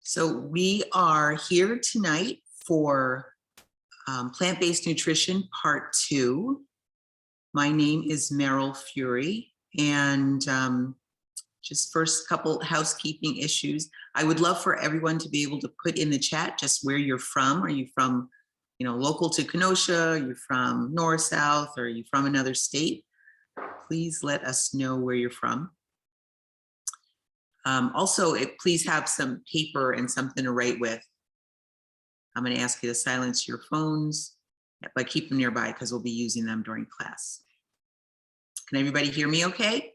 So we are here tonight for Plant-Based Nutrition Part 2. My name is Meryl Fury, and just first couple housekeeping issues. I would love for everyone to be able to put in the chat just where you're from. Are you from, local to Kenosha? Are you from north, south, or are you from another state? Please let us know where you're from. Also, please have some paper and something to write with. I'm going to ask you to silence your phones, but keep them nearby because we'll be using them during class. Can everybody hear me okay?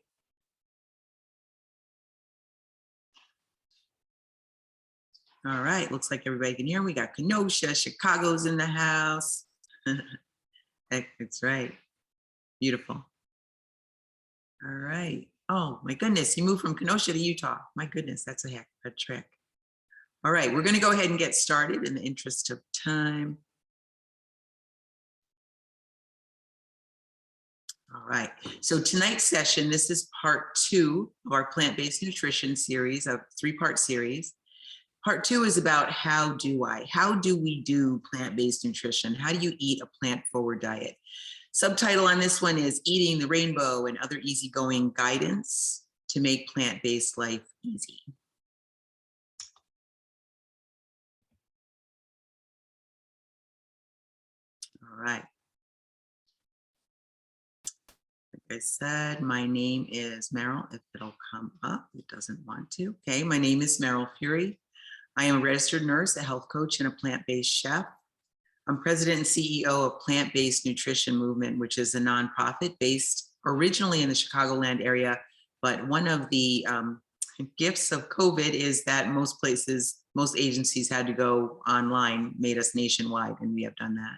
All right, looks like everybody can hear. We got Kenosha, Chicago's in the house. That's right. Beautiful. All right. Oh my goodness, you moved from Kenosha to Utah. My goodness, that's a heck of a trick. All right, we're going to go ahead and get started in the interest of time. All right, so tonight's session, this is part 2 of our plant-based nutrition series, a 3-part series. Part 2 is about how do we do plant-based nutrition? How do you eat a plant-forward diet? Subtitle on this one is Eating the Rainbow and Other Easygoing Guidance to Make Plant-Based Life Easy. All right. Like I said, my name is Meryl. If it'll come up, it doesn't want to. Okay, my name is Meryl Fury. I am a registered nurse, a health coach, and a plant-based chef. I'm president and CEO of Plant-Based Nutrition Movement, which is a nonprofit based originally in the Chicagoland area. But one of the gifts of COVID is that most agencies had to go online, made us nationwide, and we have done that.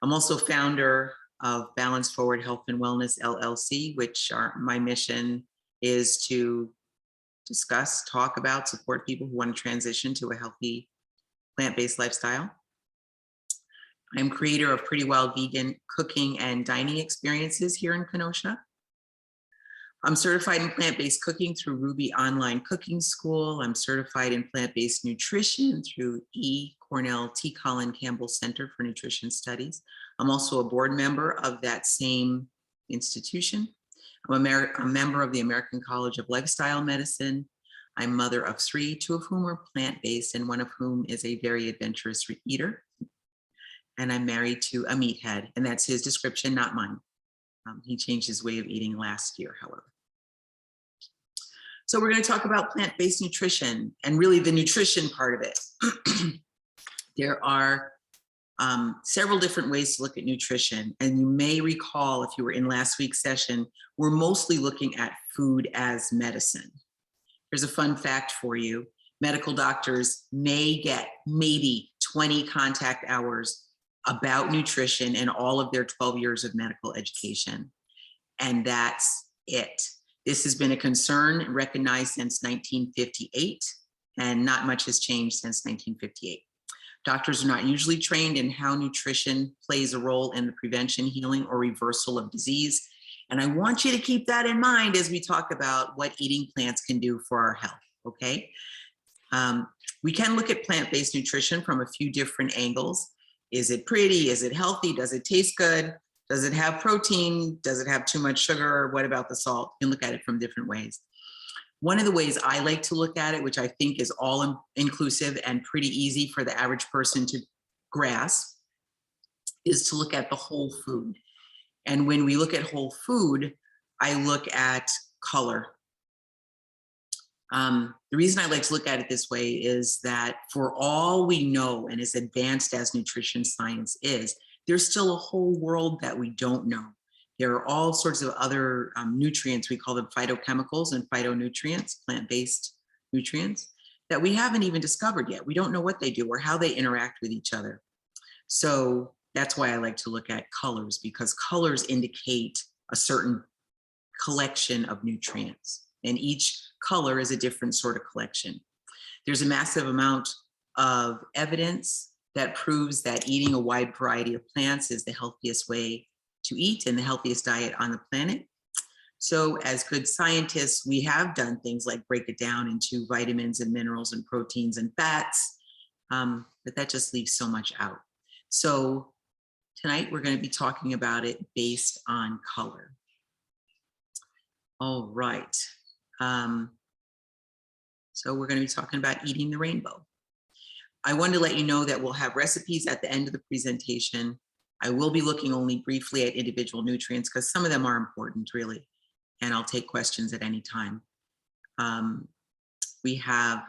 I'm also founder of Balance Forward Health and Wellness, LLC, which my mission is to discuss, talk about, support people who want to transition to a healthy plant-based lifestyle. I'm creator of Pretty Wild Vegan cooking and dining experiences here in Kenosha. I'm certified in plant-based cooking through Ruby Online Cooking School. I'm certified in plant-based nutrition through E. Cornell T. Colin Campbell Center for Nutrition Studies. I'm also a board member of that same institution. I'm a member of the American College of Lifestyle Medicine. I'm mother of 3, 2 of whom are plant-based and one of whom is a very adventurous eater. And I'm married to a meathead, and that's his description, not mine. He changed his way of eating last year, however. So we're going to talk about plant-based nutrition and really the nutrition part of it. There are several different ways to look at nutrition. And you may recall, if you were in last week's session, we're mostly looking at food as medicine. Here's a fun fact for you. Medical doctors may get maybe 20 contact hours about nutrition in all of their 12 years of medical education. And that's it. This has been a concern recognized since 1958, and not much has changed since 1958. Doctors are not usually trained in how nutrition plays a role in the prevention, healing, or reversal of disease. And I want you to keep that in mind as we talk about what eating plants can do for our health, okay? We can look at plant-based nutrition from a few different angles. Is it pretty? Is it healthy? Does it taste good? Does it have protein? Does it have too much sugar? What about the salt? You can look at it from different ways. One of the ways I like to look at it, which I think is all inclusive and pretty easy for the average person to grasp, is to look at the whole food. And when we look at whole food, I look at color. The reason I like to look at it this way is that for all we know, and as advanced as nutrition science is, there's still a whole world that we don't know. There are all sorts of other nutrients, we call them phytochemicals and phytonutrients, plant-based nutrients, that we haven't even discovered yet. We don't know what they do or how they interact with each other. So that's why I like to look at colors, because colors indicate a certain collection of nutrients, and each color is a different sort of collection. There's a massive amount of evidence that proves that eating a wide variety of plants is the healthiest way to eat and the healthiest diet on the planet. So as good scientists, we have done things like break it down into vitamins and minerals and proteins and fats, but that just leaves so much out. So tonight we're going to be talking about it based on color. All right. So we're going to be talking about eating the rainbow. I wanted to let you know that we'll have recipes at the end of the presentation. I will be looking only briefly at individual nutrients because some of them are important, really, and I'll take questions at any time. We have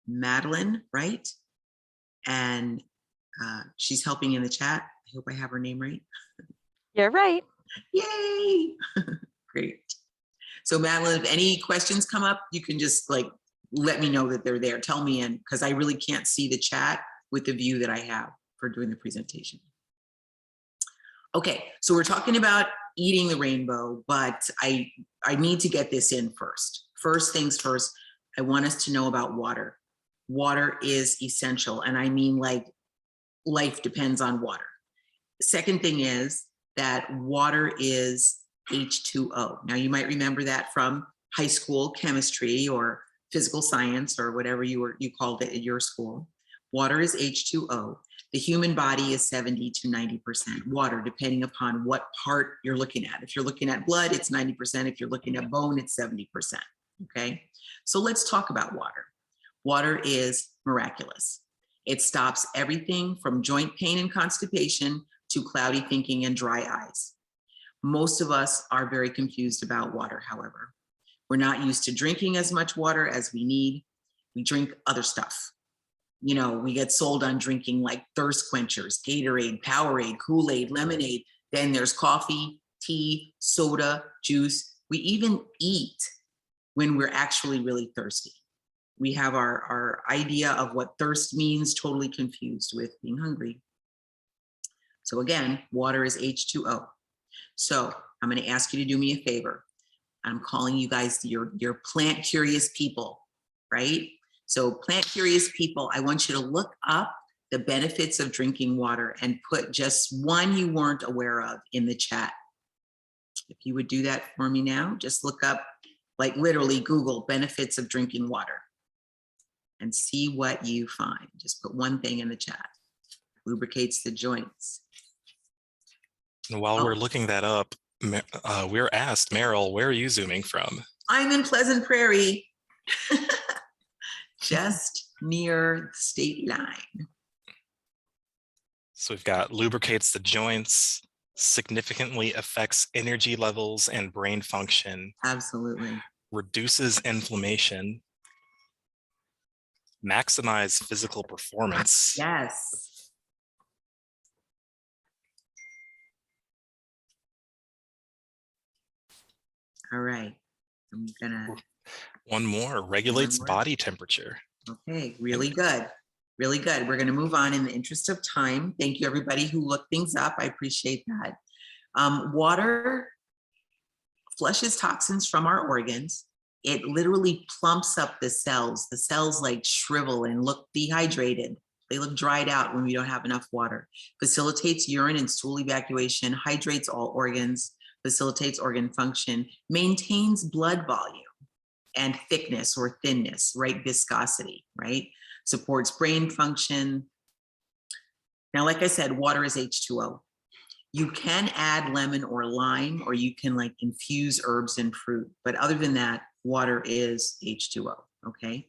Madeline, right? And she's helping in the chat. I hope I have her name right. You're right. Yay! Great. So Madeline, if any questions come up, you can just like let me know that they're there. Tell me in, because I really can't see the chat with the view that I have for doing the presentation. Okay, so we're talking about eating the rainbow, but I need to get this in first. First things first, I want us to know about water. Water is essential, and I mean like life depends on water. The second thing is that water is H2O. Now you might remember that from high school chemistry or physical science or whatever you called it at your school. Water is H2O. The human body is 70 to 90% water, depending upon what part you're looking at. If you're looking at blood, it's 90%. If you're looking at bone, it's 70%. Okay, so let's talk about water. Water is miraculous. It stops everything from joint pain and constipation to cloudy thinking and dry eyes. Most of us are very confused about water, however. We're not used to drinking as much water as we need. We drink other stuff. You know, we get sold on drinking like thirst quenchers, Gatorade, Powerade, Kool-Aid, lemonade. Then there's coffee, tea, soda, juice. We even eat when we're actually really thirsty. We have our idea of what thirst means totally confused with being hungry. So again, water is H2O. So I'm going to ask you to do me a favor. I'm calling you guys your plant curious people, right? So plant curious people, I want you to look up the benefits of drinking water and put just one you weren't aware of in the chat. If you would do that for me now, just look up, like literally Google benefits of drinking water and see what you find. Just put one thing in the chat. Lubricates the joints. And while we're looking that up, we're asked, Meryl, where are you zooming from? I'm in Pleasant Prairie, just near the state line. So we've got lubricates the joints, significantly affects energy levels and brain function. Absolutely. Reduces inflammation, maximize physical performance. Yes. All right, I'm gonna. One more, regulates body temperature. Okay, really good, really good. We're gonna move on in the interest of time. Thank you everybody who looked things up, I appreciate that. Water flushes toxins from our organs. It literally plumps up the cells. The cells like shrivel and look dehydrated. They look dried out when we don't have enough water. Facilitates urine and stool evacuation, hydrates all organs, facilitates organ function, maintains blood volume and thickness or thinness, right? Viscosity, right? Supports brain function. Now, like I said, water is H2O. You can add lemon or lime, or you can like infuse herbs and fruit. But other than that, water is H2O, okay?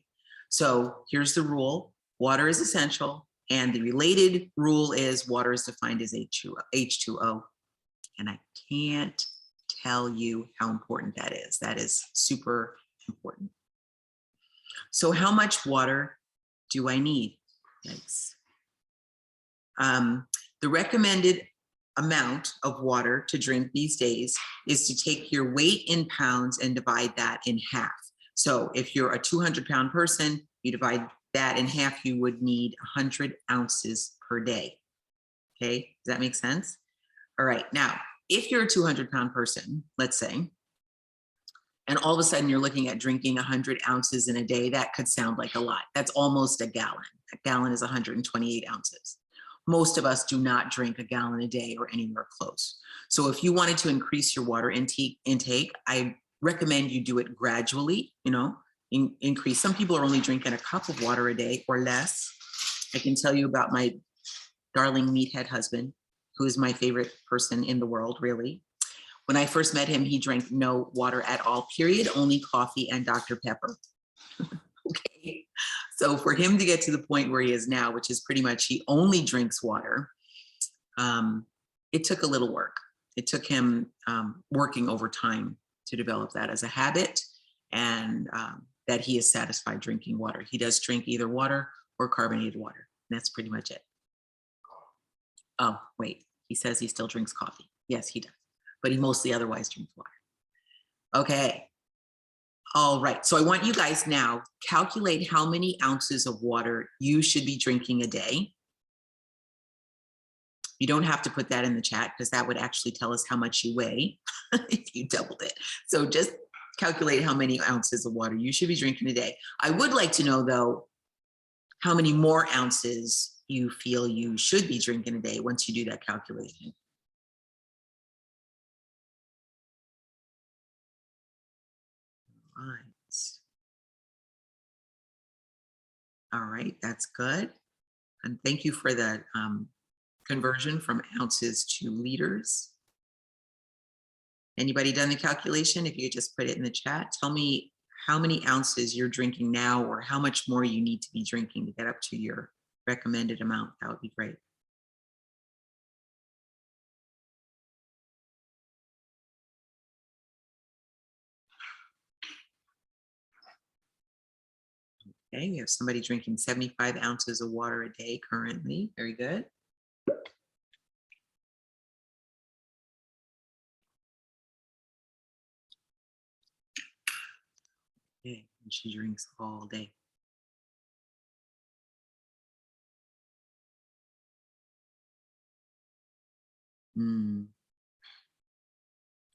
So here's the rule. Water is essential. And the related rule is water is defined as H2O. And I can't tell you how important that is. That is super important. So how much water do I need? Yikes. The recommended amount of water to drink these days is to take your weight in pounds and divide that in half. So if you're a 200-pound person, you divide that in half, you would need 100 ounces per day. Okay, does that make sense? All right, now, if you're a 200-pound person, let's say, and all of a sudden you're looking at drinking 100 ounces in a day, that could sound like a lot. That's almost a gallon. A gallon is 128 ounces. most of us do not drink a gallon a day or anywhere close. So if you wanted to increase your water intake, I recommend you do it gradually, increase. Some people are only drinking a cup of water a day or less. I can tell you about my darling meathead husband, who is my favorite person in the world, really. When I first met him, he drank no water at all, period, only coffee and Dr. Pepper. Okay. So for him to get to the point where he is now, which is pretty much he only drinks water, it took a little work. It took him working over time to develop that as a habit, and that he is satisfied drinking water. He does drink either water or carbonated water. And that's pretty much it. Oh, wait, he says he still drinks coffee. Yes, he does, but he mostly otherwise drinks water. Okay. All right, so I want you guys now calculate how many ounces of water you should be drinking a day. You don't have to put that in the chat because that would actually tell us how much you weigh if you doubled it. So just calculate how many ounces of water you should be drinking a day. I would like to know, though, how many more ounces you feel you should be drinking a day once you do that calculation. Right. All right, that's good. And thank you for the conversion from ounces to liters. Anybody done the calculation? If you just put it in the chat, tell me how many ounces you're drinking now or how much more you need to be drinking to get up to your recommended amount. That would be great. Okay, we have somebody drinking 75 ounces of water a day currently. Very good. Okay, and she drinks all day.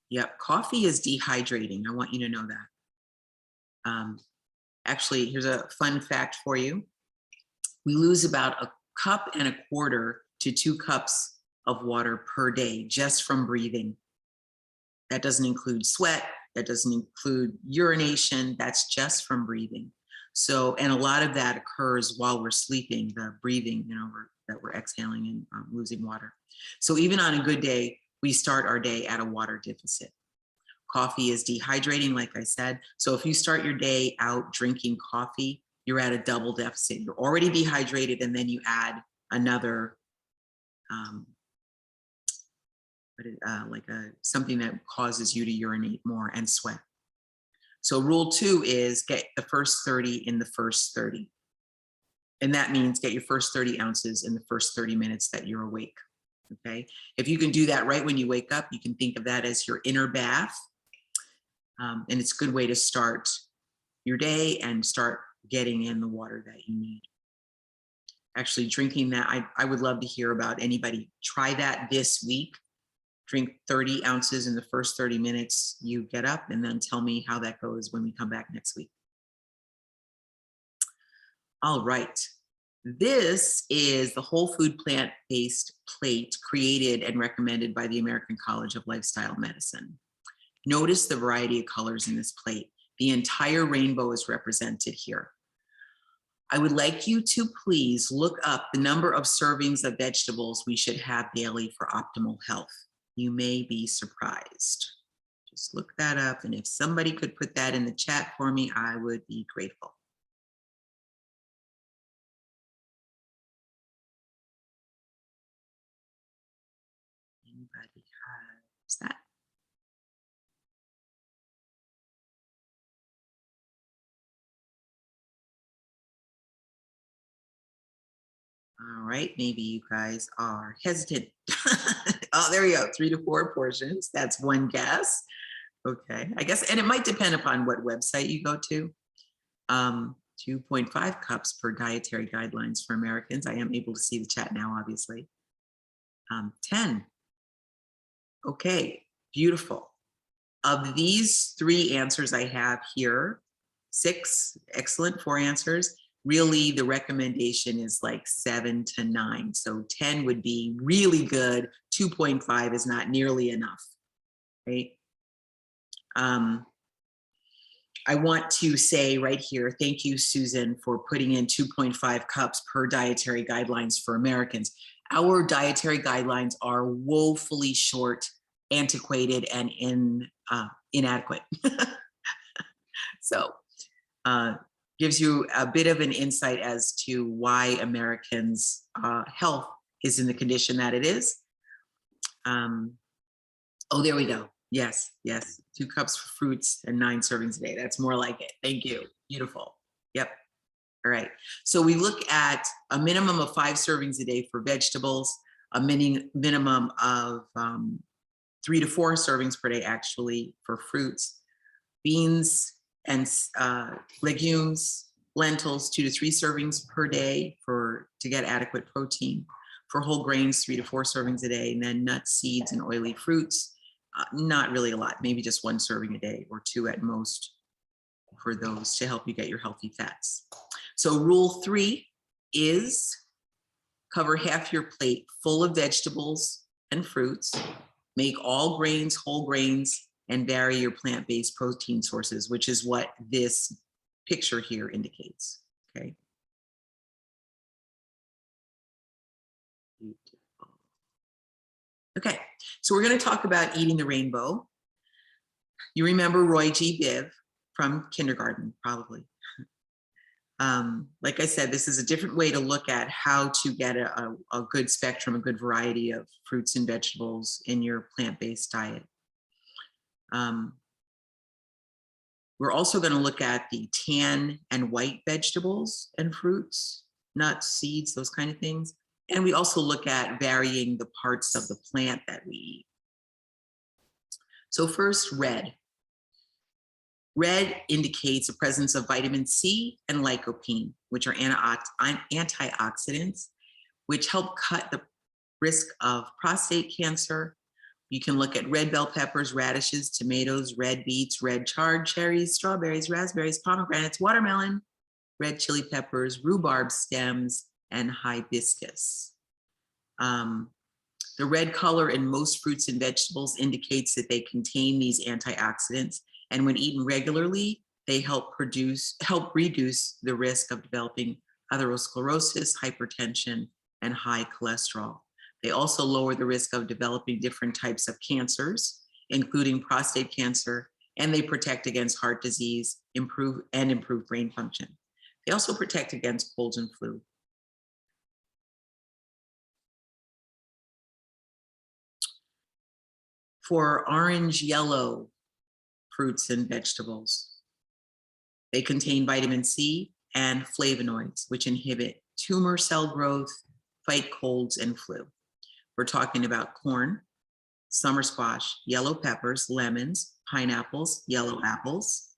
Yep, coffee is dehydrating. I want you to know that. Actually, here's a fun fact for you. We lose about 1.25 cups to 2 cups of water per day just from breathing. That doesn't include sweat. That doesn't include urination. That's just from breathing. So, and a lot of that occurs while we're sleeping, the breathing, that we're exhaling and losing water. So even on a good day, we start our day at a water deficit. Coffee is dehydrating, like I said. So if you start your day out drinking coffee, you're at a double deficit. You're already dehydrated, and then you add another, something that causes you to urinate more and sweat. So rule 2 is get the first 30 in the first 30. And that means get your first 30 ounces in the first 30 minutes that you're awake. Okay. If you can do that right when you wake up, you can think of that as your inner bath. And it's a good way to start your day and start getting in the water that you need. Actually, drinking that, I would love to hear about anybody try that this week. Drink 30 ounces in the first 30 minutes you get up, and then tell me how that goes when we come back next week. All right. This is the whole food plant-based plate created and recommended by the American College of Lifestyle Medicine. Notice the variety of colors in this plate. The entire rainbow is represented here. I would like you to please look up the number of servings of vegetables we should have daily for optimal health. You may be surprised. Just look that up, and if somebody could put that in the chat for me, I would be grateful. Anybody has that? All right, maybe you guys are hesitant. Oh, there we go, 3 to 4 portions. That's one guess. Okay, I guess, and it might depend upon what website you go to. 2.5 cups per dietary guidelines for Americans. I am able to see the chat now, obviously. 10. Okay, beautiful. Of these 3 answers I have here, 6, excellent, 4 answers. really the recommendation is like 7 to 9. So 10 would be really good. 2.5 is not nearly enough, right? I want to say right here, thank you, Susan, for putting in 2.5 cups per dietary guidelines for Americans. Our dietary guidelines are woefully short, antiquated, and inadequate. So gives you a bit of an insight as to why Americans' health is in the condition that it is. Oh, there we go. Yes, yes. 2 cups for fruits and 9 servings a day. That's more like it. Thank you. Beautiful. Yep. All right. So we look at a minimum of 5 servings a day for vegetables, a minimum of 3 to 4 servings per day actually for fruits, beans and legumes, lentils, 2 to 3 servings per day to get adequate protein. For whole grains, 3 to 4 servings a day, and then nuts, seeds, and oily fruits. Not really a lot, maybe just 1 serving a day or 2 at most for those to help you get your healthy fats. So rule 3 is cover half your plate full of vegetables and fruits, make all grains, whole grains, and vary your plant-based protein sources, which is what this picture here indicates, okay? Okay, so we're going to talk about eating the rainbow. You remember Roy G. Biv from kindergarten, probably. Like I said, this is a different way to look at how to get a good spectrum, a good variety of fruits and vegetables in your plant-based diet. We're also going to look at the tan and white vegetables and fruits, nuts, seeds, those kind of things. And we also look at varying the parts of the plant that we eat. So first, red. Red indicates the presence of vitamin C and lycopene, which are antioxidants, which help cut the risk of prostate cancer. You can look at red bell peppers, radishes, tomatoes, red beets, red chard, cherries, strawberries, raspberries, pomegranates, watermelon, red chili peppers, rhubarb stems, and hibiscus. The red color in most fruits and vegetables indicates that they contain these antioxidants, and when eaten regularly, they help reduce the risk of developing atherosclerosis, hypertension, and high cholesterol. They also lower the risk of developing different types of cancers, including prostate cancer, and they protect against heart disease, improve brain function. They also protect against colds and flu. For orange yellow fruits and vegetables, they contain vitamin C and flavonoids, which inhibit tumor cell growth, fight colds and flu. We're talking about corn, summer squash, yellow peppers, lemons, pineapples, yellow apples,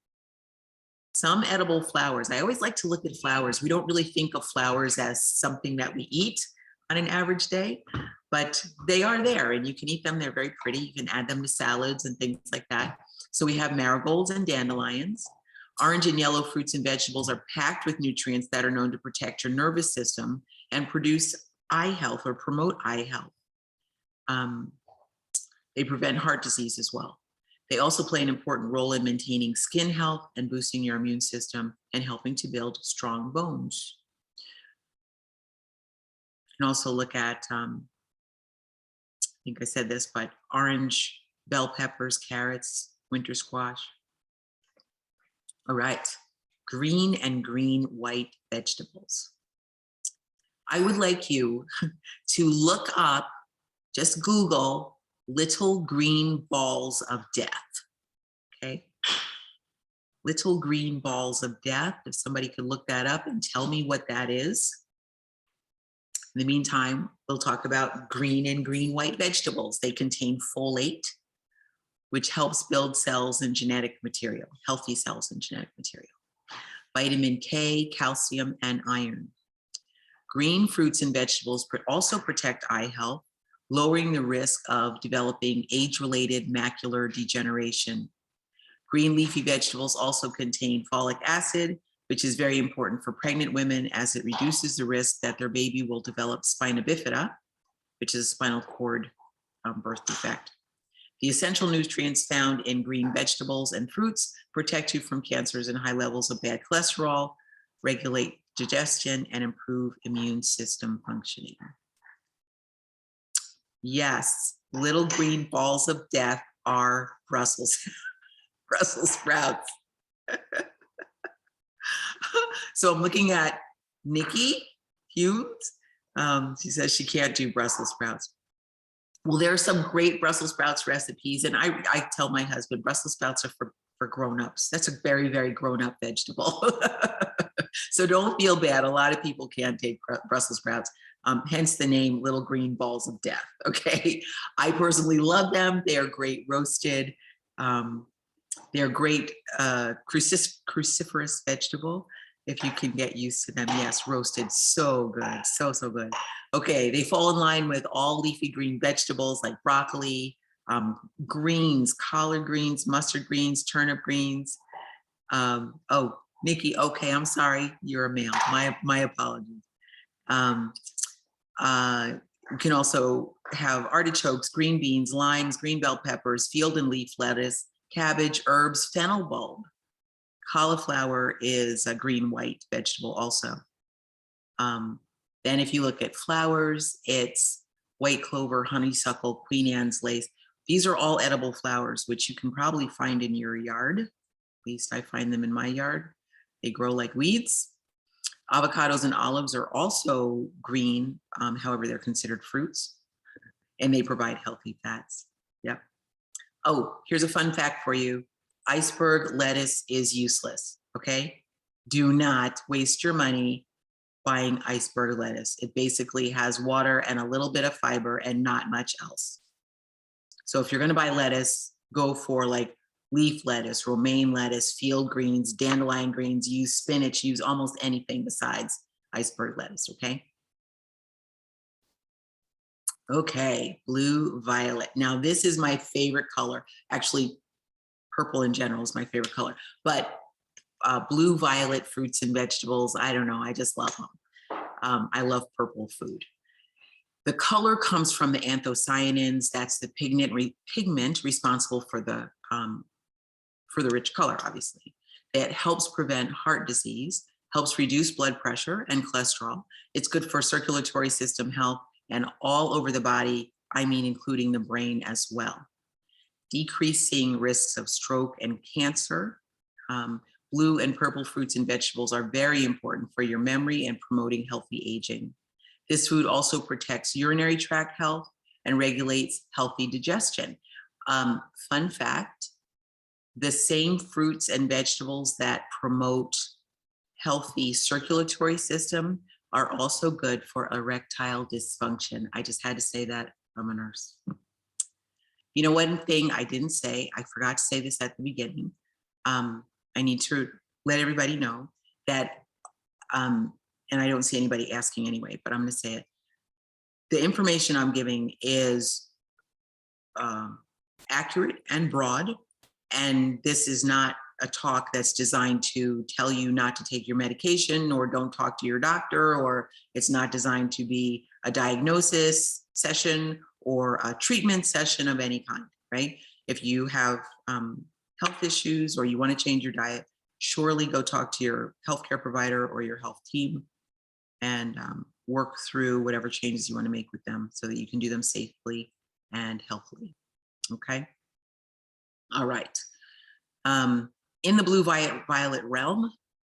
some edible flowers. I always like to look at flowers. We don't really think of flowers as something that we eat on an average day, but they are there and you can eat them. They're very pretty. You can add them to salads and things like that. So we have marigolds and dandelions. Orange and yellow fruits and vegetables are packed with nutrients that are known to protect your nervous system and produce eye health or promote eye health. They prevent heart disease as well. They also play an important role in maintaining skin health and boosting your immune system and helping to build strong bones. You can also look at, I think I said this, but orange, bell peppers, carrots, winter squash. All right, green and green white vegetables. I would like you to look up, just Google little green balls of death, okay? Little green balls of death, if somebody could look that up and tell me what that is. In the meantime, we'll talk about green and green white vegetables. They contain folate, which helps build cells and genetic material, healthy cells and genetic material. Vitamin K, calcium, and iron. Green fruits and vegetables also protect eye health, lowering the risk of developing age-related macular degeneration. Green leafy vegetables also contain folic acid, which is very important for pregnant women as it reduces the risk that their baby will develop spina bifida, which is a spinal cord birth defect. The essential nutrients found in green vegetables and fruits protect you from cancers and high levels of bad cholesterol, regulate digestion, and improve immune system functioning. Yes, little green balls of death are Brussels sprouts. So I'm looking at Nikki Humes. She says she can't do Brussels sprouts. Well, there are some great Brussels sprouts recipes, and I tell my husband Brussels sprouts are for grown-ups. That's a very, very grown-up vegetable. So don't feel bad. A lot of people can't take Brussels sprouts, hence the name Little Green Balls of Death, okay? I personally love them. They are great roasted. They're great cruciferous vegetable. If you can get used to them, yes, roasted, so good, so good. Okay, they fall in line with all leafy green vegetables like broccoli, greens, collard greens, mustard greens, turnip greens. Oh, Nikki, okay, I'm sorry, you're a male, my apologies. You can also have artichokes, green beans, limes, green bell peppers, field and leaf lettuce, cabbage, herbs, fennel bulb. Cauliflower is a green white vegetable also. Then if you look at flowers, it's white clover, honeysuckle, Queen Anne's lace. These are all edible flowers, which you can probably find in your yard. At least I find them in my yard. They grow like weeds. Avocados and olives are also green, however, they're considered fruits, and they provide healthy fats. Yep. Oh, here's a fun fact for you. Iceberg lettuce is useless, okay? Do not waste your money buying iceberg lettuce. It basically has water and a little bit of fiber and not much else. So if you're gonna buy lettuce, go for like leaf lettuce, romaine lettuce, field greens, dandelion greens, use spinach, use almost anything besides iceberg lettuce, okay? Okay, blue violet. Now this is my favorite color. Actually, purple in general is my favorite color, but blue violet fruits and vegetables, I don't know, I just love them. I love purple food. The color comes from the anthocyanins. That's the pigment responsible for the rich color, obviously. It helps prevent heart disease, helps reduce blood pressure and cholesterol. It's good for circulatory system health and all over the body, I mean, including the brain as well. Decreasing risks of stroke and cancer. Blue and purple fruits and vegetables are very important for your memory and promoting healthy aging. This food also protects urinary tract health and regulates healthy digestion. Fun fact, the same fruits and vegetables that promote healthy circulatory system are also good for erectile dysfunction. I just had to say that, I'm a nurse. You know, one thing I didn't say, I forgot to say this at the beginning. I need to let everybody know that, and I don't see anybody asking anyway, but I'm gonna say it. The information I'm giving is accurate and broad, and this is not a talk that's designed to tell you not to take your medication or don't talk to your doctor, or it's not designed to be a diagnosis session or a treatment session of any kind, right? If you have health issues or you want to change your diet, surely go talk to your healthcare provider or your health team and work through whatever changes you want to make with them so that you can do them safely and healthily, okay? All right. In the blue violet realm,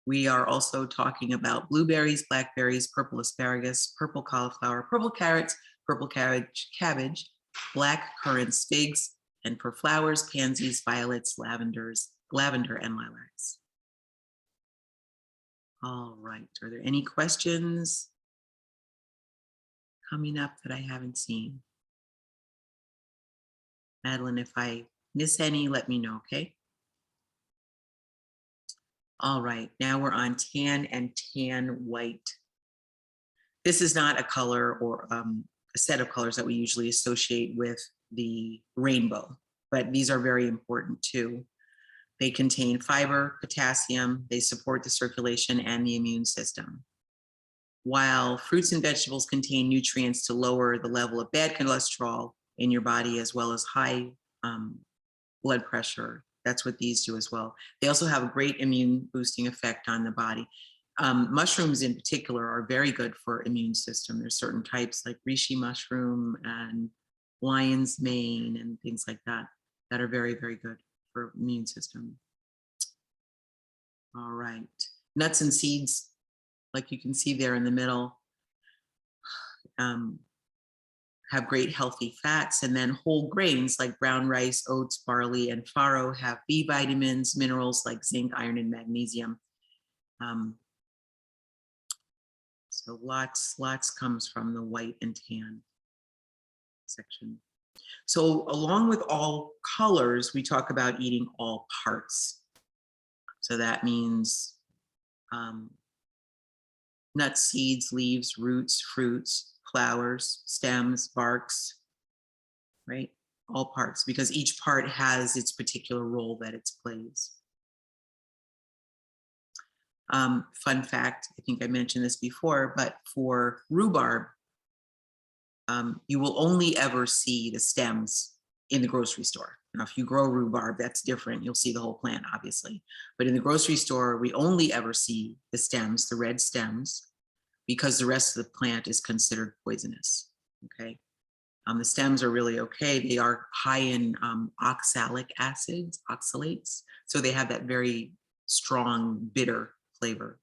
we are also talking about blueberries, blackberries, purple asparagus, purple cauliflower, purple carrots, purple cabbage, black currants, figs, and for flowers, pansies, violets, lavender, and lilacs. All right, are there any questions coming up that I haven't seen? Madeline, if I miss any, let me know, okay? All right, now we're on tan and tan white. This is not a color or a set of colors that we usually associate with the rainbow, but these are very important too. They contain fiber, potassium, they support the circulation and the immune system. While fruits and vegetables contain nutrients to lower the level of bad cholesterol in your body, as well as high blood pressure. That's what these do as well. They also have a great immune boosting effect on the body. Mushrooms in particular are very good for immune system. There's certain types like reishi mushroom and lion's mane and things like that that are very, very good for immune system. All right. Nuts and seeds, like you can see there in the middle, have great healthy fats, and then whole grains like brown rice, oats, barley, and farro have B vitamins, minerals like zinc, iron, and magnesium. So lots comes from the white and tan section. So along with all colors, we talk about eating all parts. So that means nuts, seeds, leaves, roots, fruits, flowers, stems, barks, right? All parts, because each part has its particular role that it plays. Fun fact, I think I mentioned this before, but for rhubarb, you will only ever see the stems in the grocery store. Now, if you grow rhubarb, that's different. You'll see the whole plant, obviously. But in the grocery store, we only ever see the stems, the red stems, because the rest of the plant is considered poisonous, okay? The stems are really okay. They are high in oxalic acids, oxalates, so they have that very strong, bitter flavor.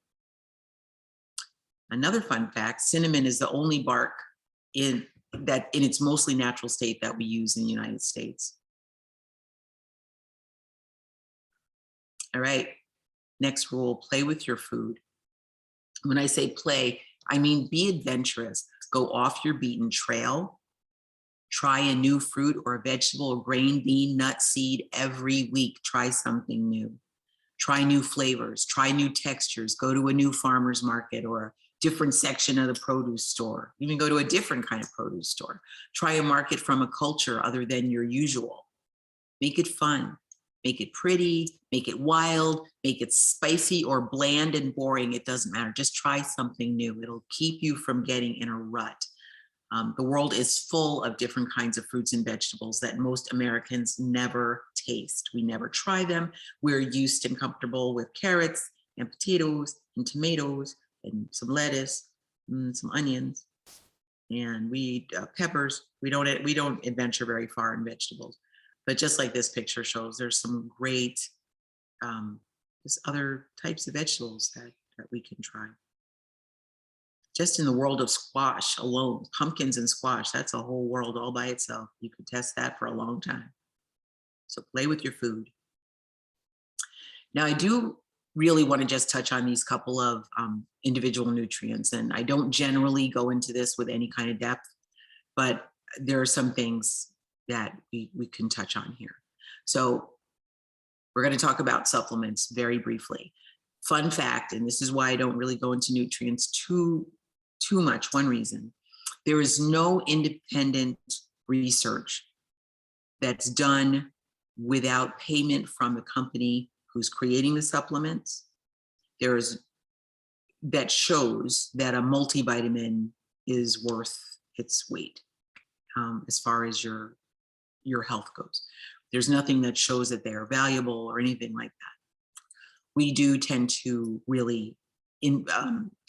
Another fun fact, cinnamon is the only bark in its mostly natural state that we use in the United States. All right, next rule, play with your food. When I say play, I mean be adventurous. Go off your beaten trail. Try a new fruit or vegetable or grain, bean, nut, seed every week. Try something new. Try new flavors, try new textures, go to a new farmer's market or a different section of the produce store. Even go to a different kind of produce store. Try a market from a culture other than your usual. Make it fun, make it pretty, make it wild, make it spicy or bland and boring. It doesn't matter. Just try something new. It'll keep you from getting in a rut. The world is full of different kinds of fruits and vegetables that most Americans never taste. We never try them. We're used and comfortable with carrots and potatoes and tomatoes and some lettuce, and some onions, and we eat peppers. We don't adventure very far in vegetables. But just like this picture shows, there's some great just other types of vegetables that we can try. Just in the world of squash alone, pumpkins and squash, that's a whole world all by itself. You could test that for a long time. So play with your food. Now, I do really want to just touch on these couple of individual nutrients, and I don't generally go into this with any kind of depth, but there are some things that we can touch on here. So we're going to talk about supplements very briefly. Fun fact, and this is why I don't really go into nutrients too much. One reason, there is no independent research that's done without payment from the company who's creating the supplements. That shows that a multivitamin is worth its weight as far as your health goes. There's nothing that shows that they are valuable or anything like that. We do tend to really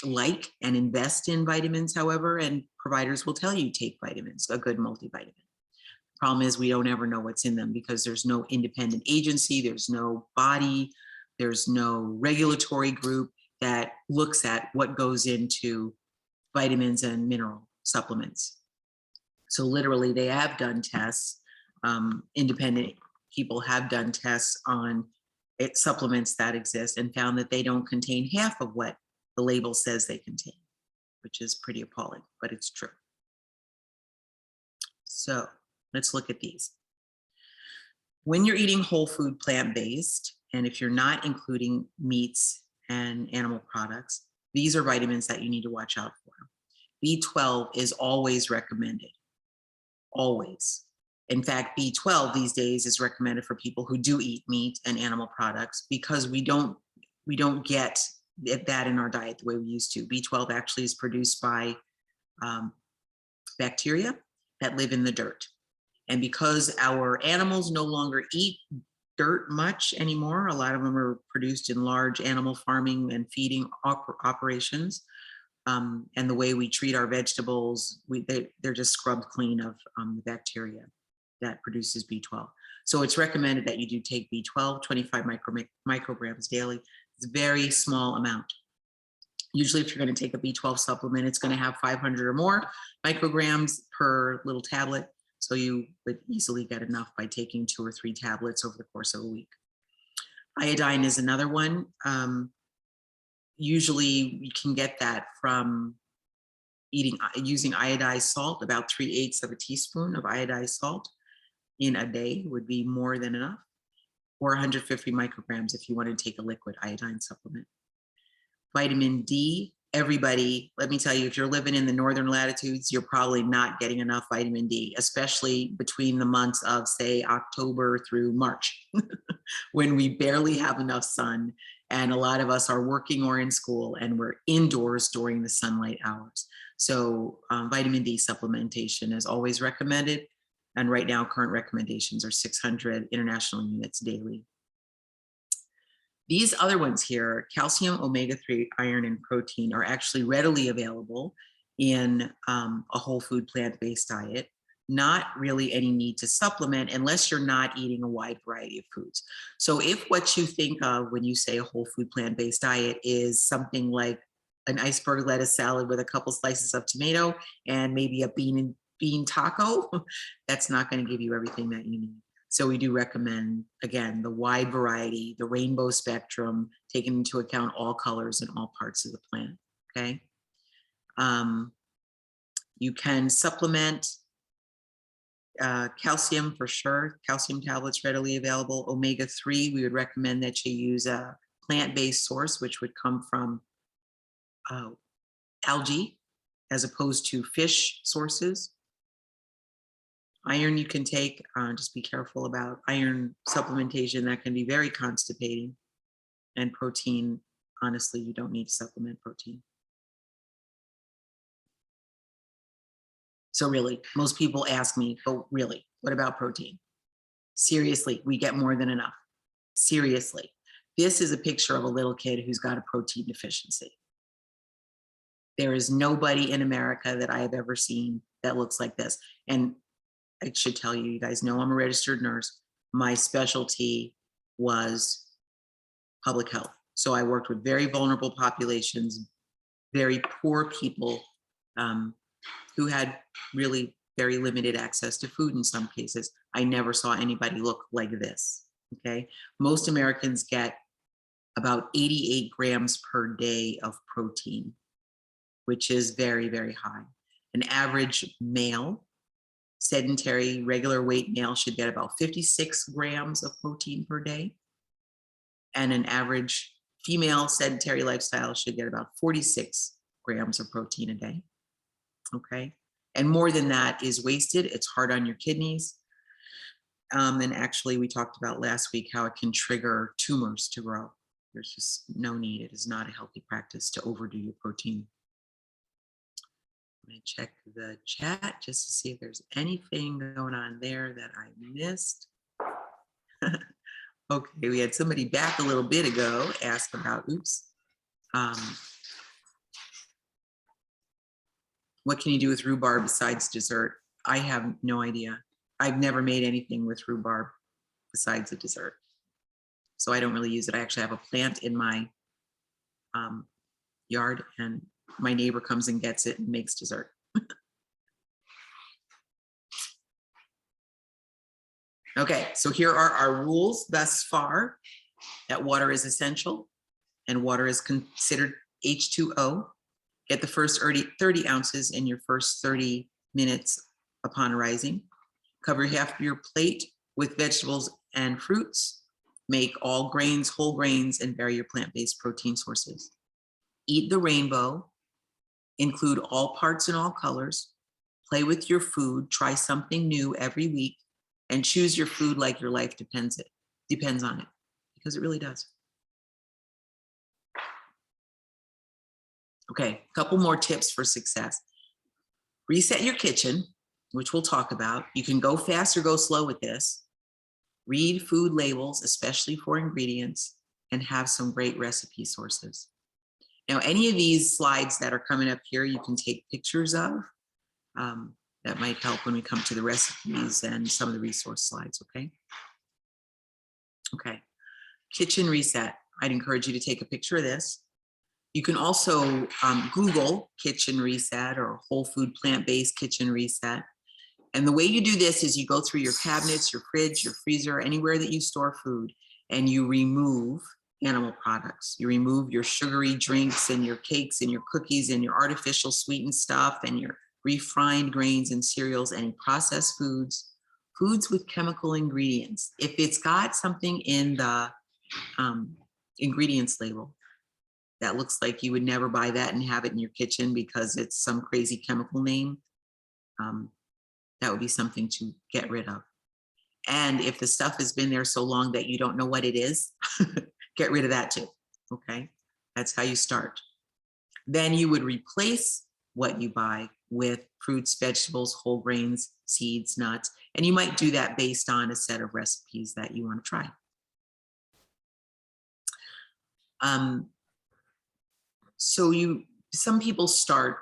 like and invest in vitamins, however, and providers will tell you take vitamins, a good multivitamin. The problem is we don't ever know what's in them because there's no independent agency, there's no body, there's no regulatory group that looks at what goes into vitamins and mineral supplements. So literally they have done tests, independent people have done tests on supplements that exist and found that they don't contain half of what the label says they contain, which is pretty appalling, but it's true. So let's look at these. When you're eating whole food plant-based, and if you're not including meats and animal products, these are vitamins that you need to watch out for. B12 is always recommended, always. In fact, B12 these days is recommended for people who do eat meat and animal products because we don't get that in our diet the way we used to. B12 actually is produced by bacteria that live in the dirt. And because our animals no longer eat dirt much anymore, a lot of them are produced in large animal farming and feeding operations. And the way we treat our vegetables, they're just scrubbed clean of the bacteria that produces B12. So it's recommended that you do take B12, 25 micrograms daily. It's a very small amount. Usually if you're going to take a B12 supplement, it's going to have 500 or more micrograms per little tablet. So you would easily get enough by taking 2 or 3 tablets over the course of a week. Iodine is another one. Usually you can get that from using iodized salt. About 3/8 of a teaspoon of iodized salt in a day would be more than enough, or 150 micrograms if you want to take a liquid iodine supplement. Vitamin D, everybody, let me tell you, if you're living in the northern latitudes, you're probably not getting enough vitamin D, especially between the months of, say, October through March, when we barely have enough sun. And a lot of us are working or in school, and we're indoors during the sunlight hours. So vitamin D supplementation is always recommended. And right now, current recommendations are 600 international units daily. These other ones here, calcium, omega-3, iron, and protein, are actually readily available in a whole food plant-based diet. Not really any need to supplement unless you're not eating a wide variety of foods. So if what you think of when you say a whole food plant-based diet is something like an iceberg lettuce salad with a couple slices of tomato and maybe a bean taco, that's not going to give you everything that you need. So we do recommend, again, the wide variety, the rainbow spectrum, taking into account all colors and all parts of the plant, okay? You can supplement calcium for sure, calcium tablets readily available. Omega-3, we would recommend that you use a plant-based source, which would come from algae as opposed to fish sources. Iron you can take, just be careful about iron supplementation. That can be very constipating. And protein, honestly, you don't need to supplement protein. So really, most people ask me, oh, really, what about protein? Seriously, we get more than enough. Seriously. This is a picture of a little kid who's got a protein deficiency. There is nobody in America that I have ever seen that looks like this. And I should tell you, you guys know I'm a registered nurse. My specialty was public health. So I worked with very vulnerable populations, very poor people who had really very limited access to food in some cases. I never saw anybody look like this, okay? Most Americans get about 88 grams per day of protein, which is very, very high. An average male, sedentary, regular weight male should get about 56 grams of protein per day. And an average female sedentary lifestyle should get about 46 grams of protein a day. Okay. And more than that is wasted. It's hard on your kidneys. And actually, we talked about last week how it can trigger tumors to grow. There's just no need. It is not a healthy practice to overdo your protein. I'm going to check the chat just to see if there's anything going on there that I missed. Okay, we had somebody back a little bit ago ask about, what can you do with rhubarb besides dessert? I have no idea. I've never made anything with rhubarb besides a dessert. So I don't really use it. I actually have a plant in my yard, and my neighbor comes and gets it and makes dessert. Okay, so here are our rules thus far: that water is essential and water is considered H2O. Get the first 30 ounces in your first 30 minutes upon rising. Cover half of your plate with vegetables and fruits. Make all grains, whole grains, and vary your plant-based protein sources. Eat the rainbow. Include all parts and all colors. Play with your food. Try something new every week. and choose your food like your life depends on it, because it really does. Okay, a couple more tips for success. Reset your kitchen, which we'll talk about. You can go fast or go slow with this. Read food labels, especially for ingredients, and have some great recipe sources. Now, any of these slides that are coming up here, you can take pictures of. That might help when we come to the recipes and some of the resource slides, okay? Okay, kitchen reset. I'd encourage you to take a picture of this. You can also Google kitchen reset or whole food plant-based kitchen reset. And the way you do this is you go through your cabinets, your fridge, your freezer, anywhere that you store food, and you remove animal products. You remove your sugary drinks and your cakes and your cookies and your artificial sweetened stuff and your refined grains and cereals and processed foods, foods with chemical ingredients. If it's got something in the ingredients label that looks like you would never buy that and have it in your kitchen because it's some crazy chemical name, that would be something to get rid of. And if the stuff has been there so long that you don't know what it is, get rid of that too, okay? That's how you start. Then you would replace what you buy with fruits, vegetables, whole grains, seeds, nuts, and you might do that based on a set of recipes that you want to try. Some people start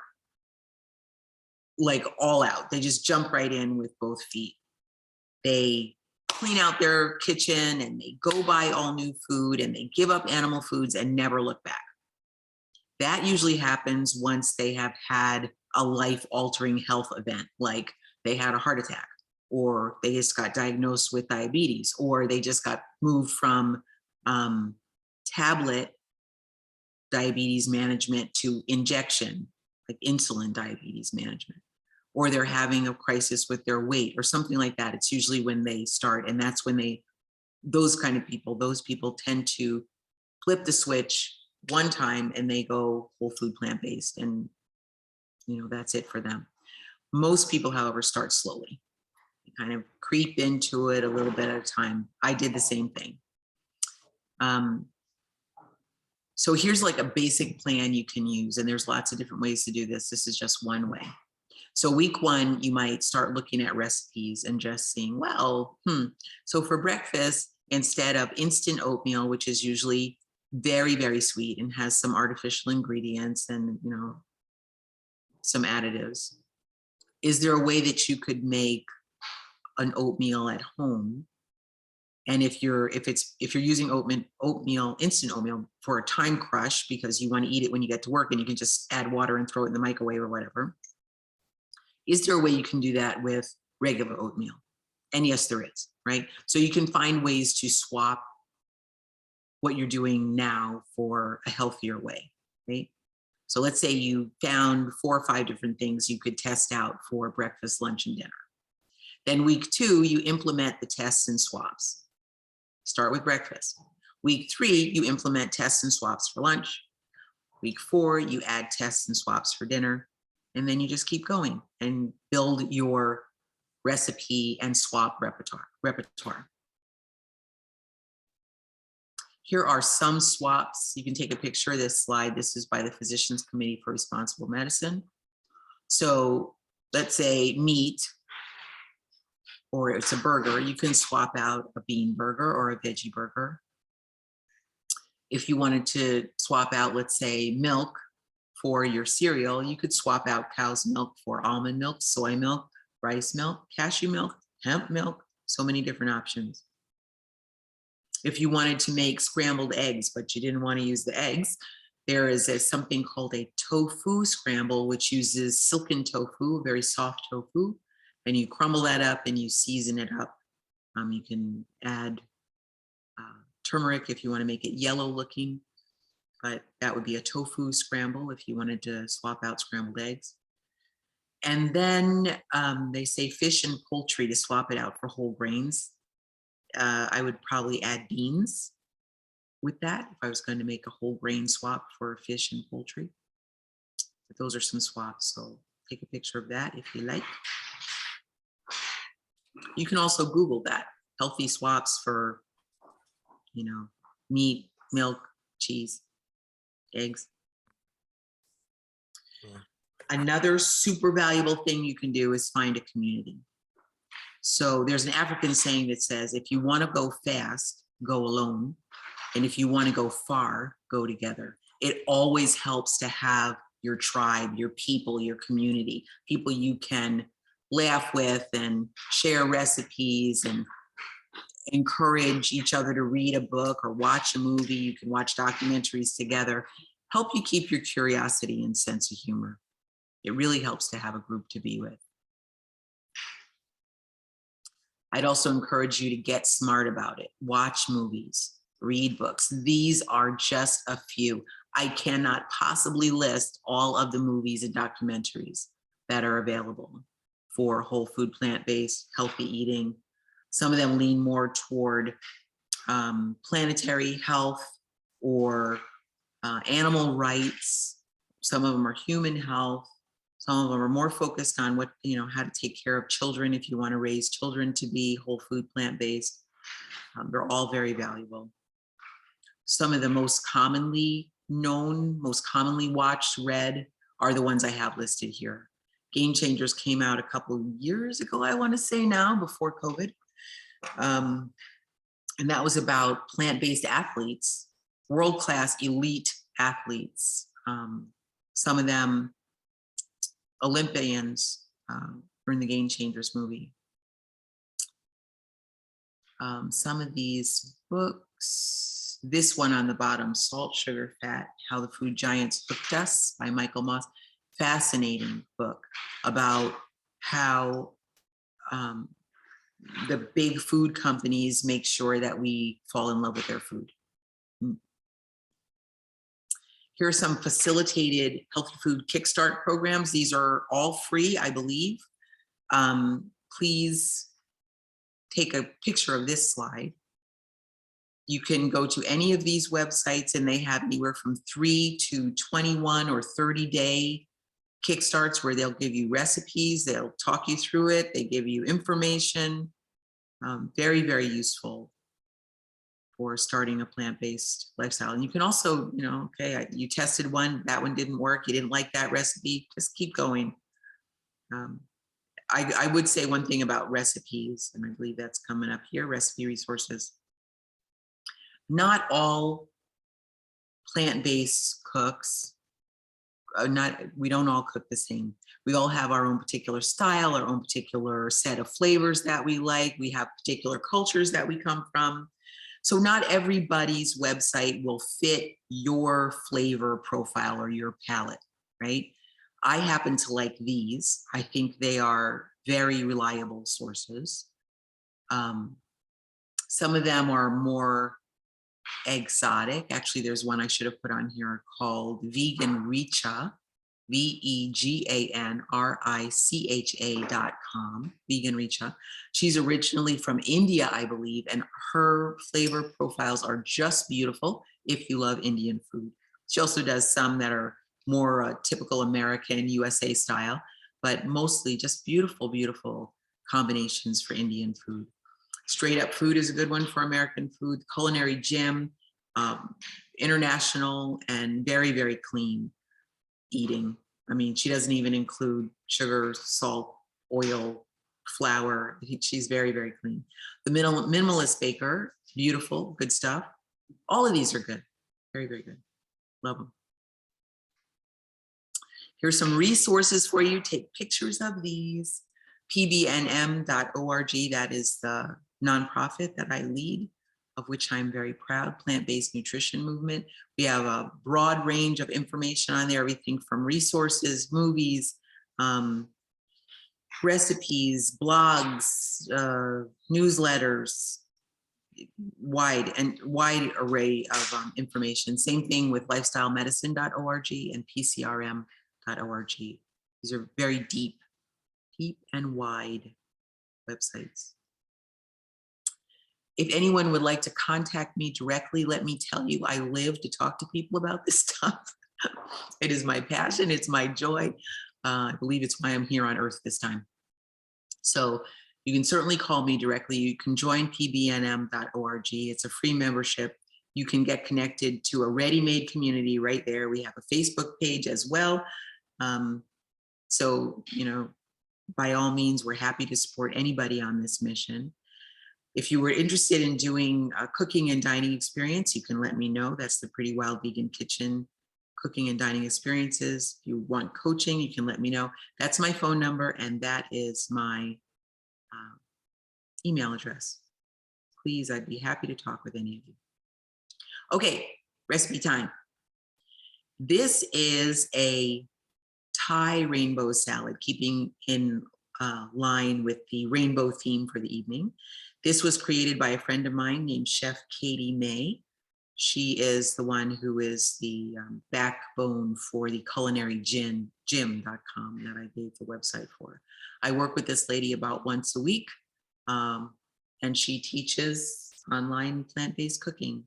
like all out. They just jump right in with both feet. They clean out their kitchen and they go buy all new food and they give up animal foods and never look back. That usually happens once they have had a life-altering health event, like they had a heart attack, or they just got diagnosed with diabetes, or they just got moved from tablet diabetes management to injection, like insulin diabetes management, or they're having a crisis with their weight or something like that. It's usually when they start, and that's when those people tend to flip the switch one time and they go whole food plant-based, and that's it for them. Most people, however, start slowly. You kind of creep into it a little bit at a time. I did the same thing. So here's like a basic plan you can use, and there's lots of different ways to do this. This is just one way. So week one, you might start looking at recipes and just seeing, well, so for breakfast, instead of instant oatmeal, which is usually very, very sweet and has some artificial ingredients and, some additives, is there a way that you could make an oatmeal at home? And if you're using oatmeal, instant oatmeal for a time crush because you want to eat it when you get to work and you can just add water and throw it in the microwave or whatever, is there a way you can do that with regular oatmeal? And yes, there is, right? So you can find ways to swap what you're doing now for a healthier way, right? So let's say you found 4 or 5 different things you could test out for breakfast, lunch, and dinner. Then week 2, you implement the tests and swaps. Start with breakfast. Week 3, you implement tests and swaps for lunch. Week 4, you add tests and swaps for dinner. And then you just keep going and build your recipe and swap repertoire. Here are some swaps. You can take a picture of this slide. This is by the Physicians Committee for Responsible Medicine. So let's say meat, or it's a burger, you can swap out a bean burger or a veggie burger. If you wanted to swap out, let's say, milk for your cereal, you could swap out cow's milk for almond milk, soy milk, rice milk, cashew milk, hemp milk, so many different options. If you wanted to make scrambled eggs, but you didn't want to use the eggs, there is something called a tofu scramble, which uses silken tofu, very soft tofu, and you crumble that up and you season it up. You can add turmeric if you want to make it yellow looking, but that would be a tofu scramble if you wanted to swap out scrambled eggs. And then they say fish and poultry to swap it out for whole grains. I would probably add beans with that if I was going to make a whole grain swap for fish and poultry. But those are some swaps, so take a picture of that if you like. You can also Google that, healthy swaps for, meat, milk, cheese, eggs. Another super valuable thing you can do is find a community. So there's an African saying that says, if you want to go fast, go alone. And if you want to go far, go together. It always helps to have your tribe, your people, your community, people you can laugh with and share recipes and encourage each other to read a book or watch a movie. You can watch documentaries together. Help you keep your curiosity and sense of humor. It really helps to have a group to be with. I'd also encourage you to get smart about it. Watch movies, read books. These are just a few. I cannot possibly list all of the movies and documentaries that are available for whole food, plant-based, healthy eating. Some of them lean more toward planetary health or animal rights. Some of them are human health. Some of them are more focused on what, how to take care of children if you want to raise children to be whole food, plant-based. They're all very valuable. Some of the most commonly known, most commonly watched, read are the ones I have listed here. Game Changers came out a couple of years ago, I want to say now, before COVID. And that was about plant-based athletes, world-class elite athletes. Some of them Olympians were in the Game Changers movie. Some of these books, this one on the bottom, Salt, Sugar, Fat, How the Food Giants Hooked Us by Michael Moss. Fascinating book about how the big food companies make sure that we fall in love with their food. Here are some facilitated healthy food Kickstart programs. These are all free, I believe. Please take a picture of this slide. You can go to any of these websites and they have anywhere from 3 to 21 or 30-day Kickstarts where they'll give you recipes, they'll talk you through it, they give you information. Very, very useful for starting a plant-based lifestyle. And you can also, okay, you tested one, that one didn't work, you didn't like that recipe, just keep going. I would say one thing about recipes, and I believe that's coming up here, recipe resources. Not all plant-based cooks, we don't all cook the same. We all have our own particular style, our own particular set of flavors that we like. We have particular cultures that we come from. So not everybody's website will fit your flavor profile or your palate, right? I happen to like these. I think they are very reliable sources. Some of them are more exotic. Actually, there's one I should have put on here called Vegan Richa, VEGANRICHA.com, Vegan Richa. She's originally from India, I believe, and her flavor profiles are just beautiful if you love Indian food. She also does some that are more typical American USA style, but mostly just beautiful, beautiful combinations for Indian food. Straight Up Food is a good one for American food. Culinary Gym, international and very, very clean eating. I mean, she doesn't even include sugar, salt, oil, flour. She's very, very clean. The Minimalist Baker, beautiful, good stuff. All of these are good. Very, very good. Love them. Here's some resources for you. Take pictures of these. pbnm.org, that is the nonprofit that I lead, of which I'm very proud, Plant-Based Nutrition Movement. We have a broad range of information on there, everything from resources, movies, recipes, blogs, newsletters, wide array of information. Same thing with lifestylemedicine.org and pcrm.org. These are very deep and wide websites. If anyone would like to contact me directly, let me tell you, I live to talk to people about this stuff. It is my passion, it's my joy. I believe it's why I'm here on earth this time. So You can certainly call me directly. You can join pbnm.org. It's a free membership. You can get connected to a ready-made community right there. We have a Facebook page as well. So, by all means, we're happy to support anybody on this mission. If you were interested in doing a cooking and dining experience, you can let me know. That's the Pretty Wild Vegan Kitchen cooking and dining experiences. If you want coaching, you can let me know. That's my phone number, and that is my email address. Please, I'd be happy to talk with any of you. Okay, recipe time. This is a Thai rainbow salad, keeping in line with the rainbow theme for the evening. This was created by a friend of mine named Chef Katie May. She is the one who is the backbone for the culinary gym.com that I gave the website for. I work with this lady about once a week, and she teaches online plant-based cooking.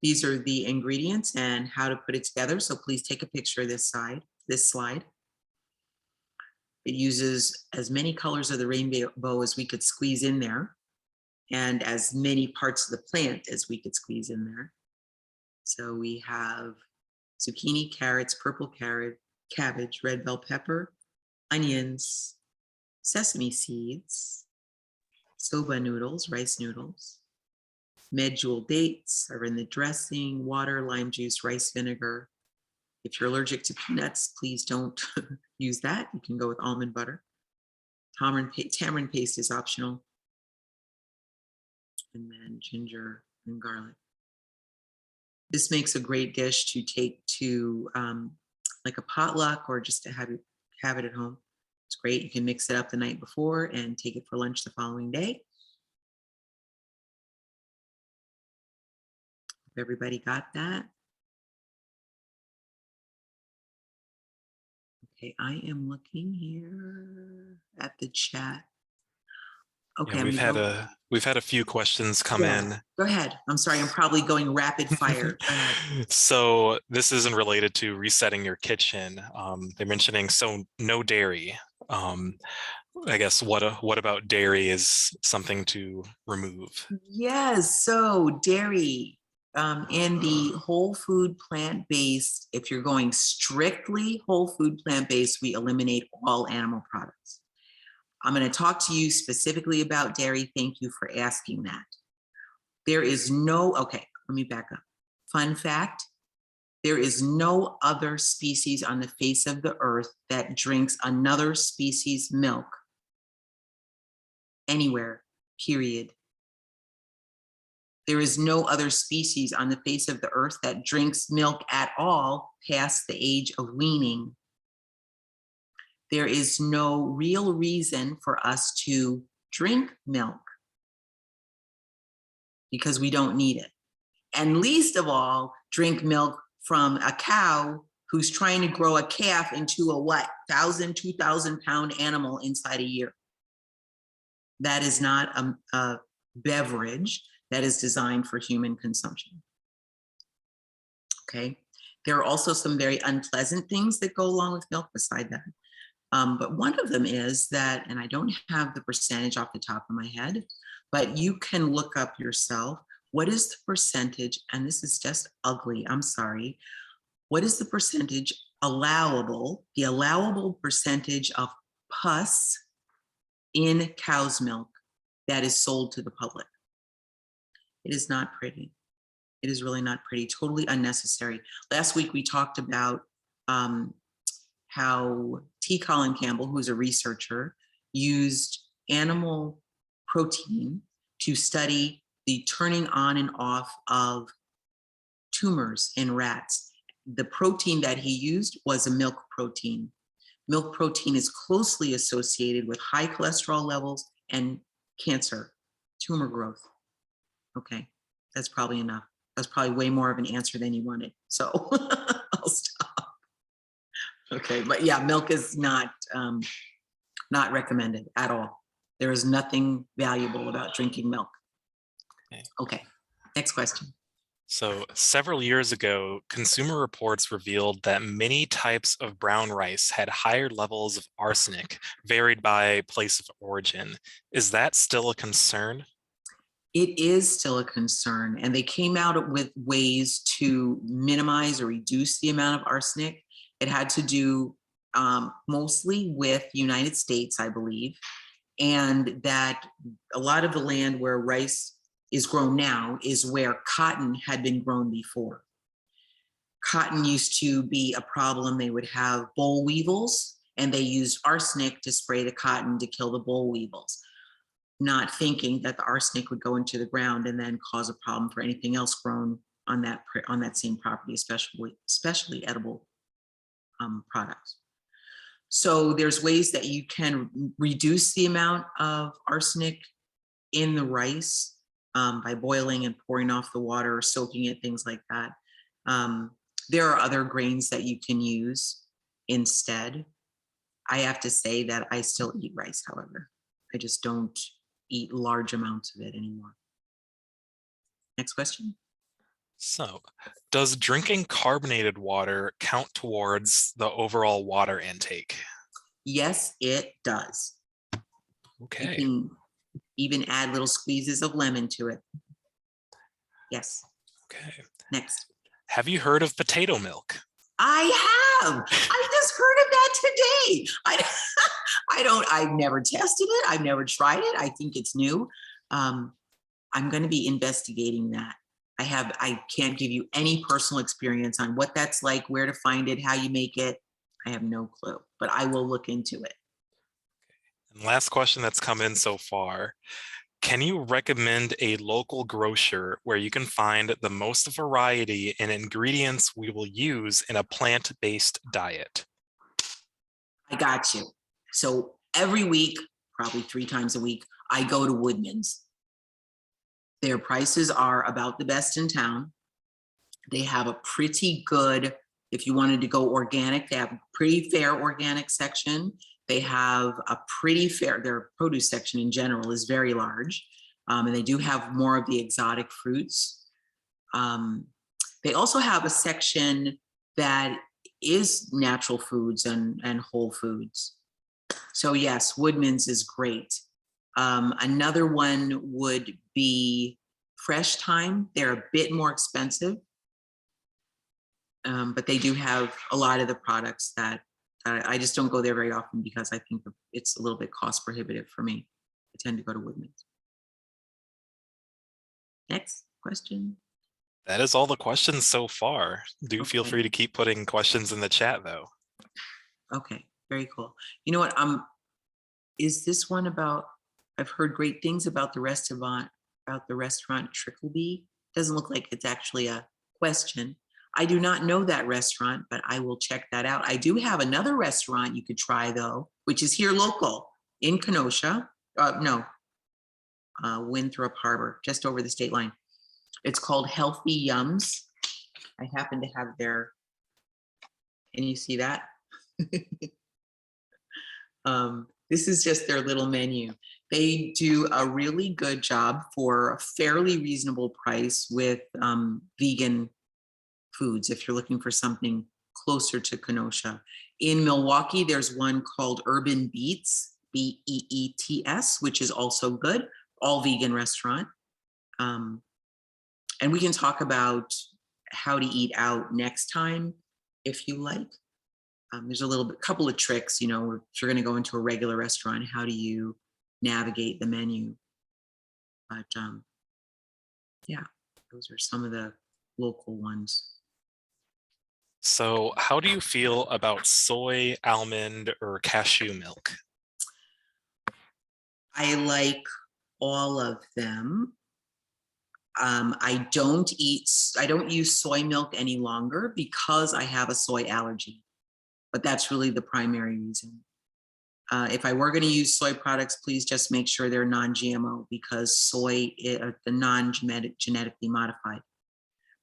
These are the ingredients and how to put it together. So please take a picture of this slide. It uses as many colors of the rainbow as we could squeeze in there, and as many parts of the plant as we could squeeze in there. So we have zucchini, carrots, purple carrot, cabbage, red bell pepper, onions, sesame seeds, soba noodles, rice noodles, medjool dates are in the dressing, water, lime juice, rice vinegar. If you're allergic to peanuts, please don't use that. You can go with almond butter. Tamarind paste is optional. And then ginger and garlic. This makes a great dish to take to like a potluck, or just to have it at home. It's great. You can mix it up the night before and take it for lunch the following day. Everybody got that? Okay, I am looking here at the chat. Okay, Yeah, we've had a few questions come in. Go ahead. I'm sorry, I'm probably going rapid fire. Go ahead. So this isn't related to resetting your kitchen. They're mentioning no dairy. I guess what about dairy is something to remove? Yes, so dairy in the whole food plant-based, if you're going strictly whole food plant-based, we eliminate all animal products. I'm going to talk to you specifically about dairy. Thank you for asking that. There is okay, let me back up. Fun fact, there is no other species on the face of the earth that drinks another species' milk anywhere, period. There is no other species on the face of the earth that drinks milk at all past the age of weaning. There is no real reason for us to drink milk because we don't need it. And least of all, drink milk from a cow who's trying to grow a calf into a 1,000, 2,000 pound animal inside a year. That is not a beverage that is designed for human consumption. Okay. There are also some very unpleasant things that go along with milk beside that. But one of them is that, and I don't have the percentage off the top of my head, but you can look up yourself, what is the percentage, and this is just ugly, I'm sorry, what is the percentage allowable, the allowable percentage of pus in cow's milk that is sold to the public? It is not pretty. It is really not pretty, totally unnecessary. Last week we talked about how T. Colin Campbell, who's a researcher, used animal protein to study the turning on and off of tumors in rats. The protein that he used was a milk protein. Milk protein is closely associated with high cholesterol levels and cancer, tumor growth. Okay, that's probably enough. That's probably way more of an answer than you wanted. So I'll stop. Okay, but yeah, milk is not recommended at all. There is nothing valuable about drinking milk. Okay, next question. So, several years ago, Consumer Reports revealed that many types of brown rice had higher levels of arsenic, varied by place of origin. Is that still a concern? It is still a concern, and they came out with ways to minimize or reduce the amount of arsenic. It had to do mostly with United States, I believe, and that a lot of the land where rice is grown now is where cotton had been grown before. Cotton used to be a problem. They would have boll weevils, and they used arsenic to spray the cotton to kill the boll weevils, not thinking that the arsenic would go into the ground and then cause a problem for anything else grown on that same property, especially edible products. So there's ways that you can reduce the amount of arsenic in the rice by boiling and pouring off the water or soaking it, things like that. There are other grains that you can use instead. I have to say that I still eat rice, however. I just don't eat large amounts of it anymore. Next question. So, does drinking carbonated water count towards the overall water intake? Yes, it does. You Okay. can even add little squeezes of lemon to it. Yes. Okay. Next. Have you heard of potato milk? I have. I just heard of that today. I've never tested it. I've never tried it. I think it's new. I'm going to be investigating that. I can't give you any personal experience on what that's like, where to find it, how you make it. I have no clue, but I will look into it. And last question that's come in so far. Can you recommend a local grocer where you can find the most variety in ingredients we will use in a plant-based diet? I got you. So every week, probably 3 times a week, I go to Woodman's. Their prices are about the best in town. They have a pretty good, if you wanted to go organic, they have a pretty fair organic section. They have a pretty fair, their produce section in general is very large. And they do have more of the exotic fruits. They also have a section that is natural foods and whole foods. So yes, Woodman's is great. Another one would be Fresh Time. They're a bit more expensive, but they do have a lot of the products that I just don't go there very often because I think it's a little bit cost prohibitive for me. I tend to go to Woodman's. Next question. That is all the questions so far. Do feel Okay. free to keep putting questions in the chat though. Okay, very cool. You know what? Is this one about? I've heard great things about the restaurant Tricklebee. Doesn't look like it's actually a question. I do not know that restaurant, but I will check that out. I do have another restaurant you could try though, which is here local in Kenosha. Winthrop Harbor, just over the state line. It's called Healthy Yums. I happen to have their, can you see that? This is just their little menu. They do a really good job for a fairly reasonable price with vegan foods if you're looking for something closer to Kenosha. In Milwaukee, there's one called Urban Beets, Beets, which is also good, all vegan restaurant. And we can talk about how to eat out next time if you like. There's couple of tricks, if you're going to go into a regular restaurant, how do you navigate the menu? But yeah, those are some of the local ones. So how do you feel about soy, almond, or cashew milk? I like all of them. I don't use soy milk any longer because I have a soy allergy, but that's really the primary reason. If I were going to use soy products, please just make sure they're non-GMO because soy, the genetically modified,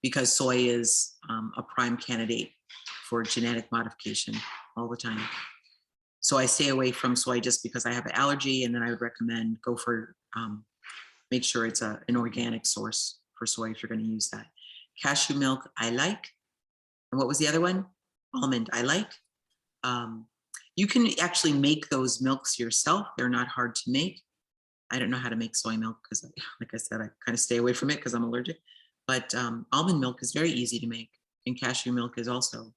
because soy is a prime candidate for genetic modification all the time. So I stay away from soy just because I have an allergy, and then I would recommend go for, make sure it's an organic source for soy if you're going to use that. Cashew milk, I like. And what was the other one? Almond, I like. You can actually make those milks yourself. They're not hard to make. I don't know how to make soy milk because, like I said, I kind of stay away from it because I'm allergic. But almond milk is very easy to make, and cashew milk is also.